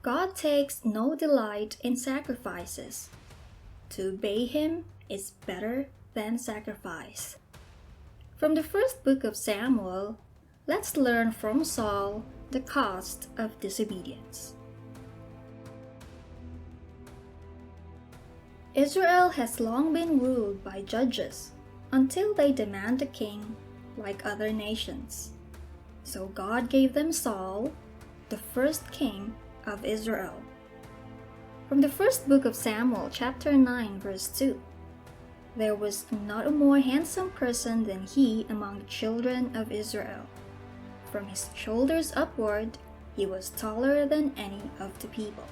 God takes no delight in sacrifices. To obey Him is better than sacrifice. From the first book of Samuel, let's learn from Saul the cost of disobedience. Israel has long been ruled by judges until they demand a king like other nations. So God gave them Saul, the first king of Israel. From the first book of Samuel, chapter 9, verse 2, there was not a more handsome person than he among the children of Israel. From his shoulders upward, he was taller than any of the people.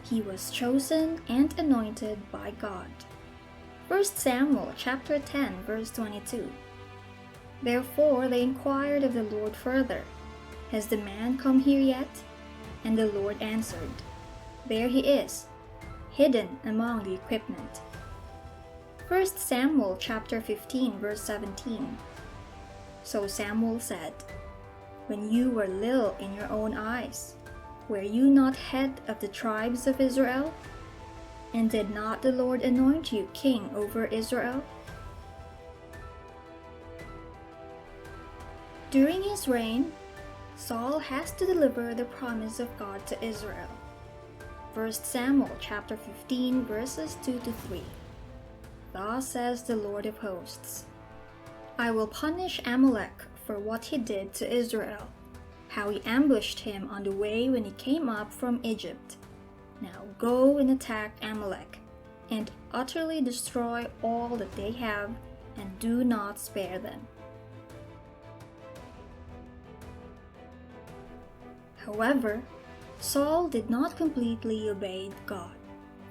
He was chosen and anointed by God. 1 Samuel chapter 10, verse 22. Therefore they inquired of the Lord further, Has the man come here yet? And the Lord answered, There he is, hidden among the equipment. 1 Samuel chapter 15, verse 17. So Samuel said, When you were little in your own eyes, were you not head of the tribes of Israel? And did not the Lord anoint you king over Israel? During his reign, Saul has to deliver the promise of God to Israel. 1 Samuel chapter 15, verses 2 to 3. Thus says the Lord of hosts, I will punish Amalek for what he did to Israel, how he ambushed him on the way when he came up from Egypt. Now go and attack Amalek, and utterly destroy all that they have, and do not spare them. However, Saul did not completely obey God.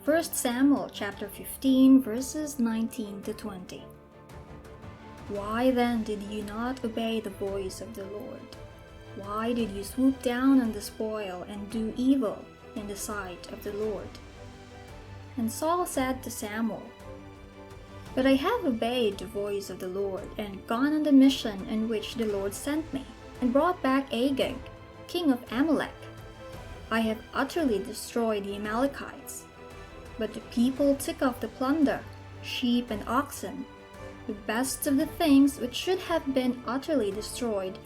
1 Samuel chapter 15, verses 19 to 20. Why then did you not obey the voice of the Lord? Why did you swoop down on the spoil and do evil in the sight of the Lord? And Saul said to Samuel, But I have obeyed the voice of the Lord, and gone on the mission in which the Lord sent me, and brought back Agag, king of Amalek. I have utterly destroyed the Amalekites. But the people took off the plunder, sheep and oxen, the best of the things which should have been utterly destroyed,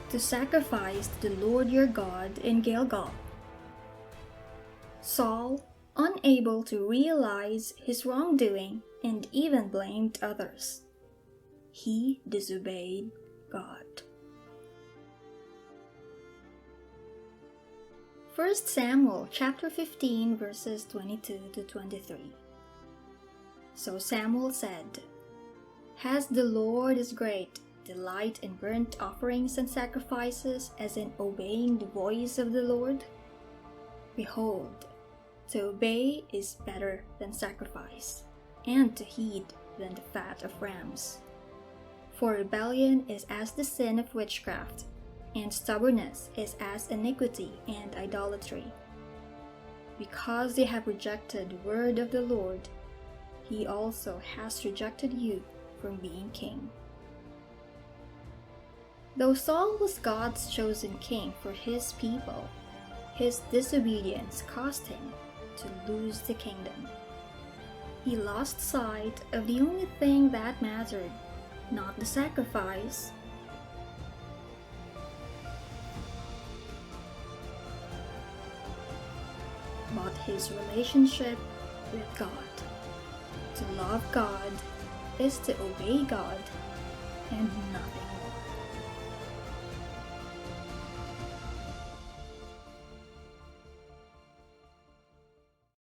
to sacrifice to the Lord your God in Gilgal. Saul, unable to realize his wrongdoing, and even blamed others. He disobeyed God. 1 Samuel chapter 15, verses 22 to 23. So Samuel said, Has the Lord as great delight in burnt offerings and sacrifices as in obeying the voice of the Lord? Behold, to obey is better than sacrifice, and to heed than the fat of rams. For rebellion is as the sin of witchcraft, and stubbornness is as iniquity and idolatry. Because they have rejected the word of the Lord, he also has rejected you from being king. Though Saul was God's chosen king for his people, his disobedience caused him to lose the kingdom. He lost sight of the only thing that mattered, not the sacrifice, but his relationship with God. To love God is to obey God and nothing more.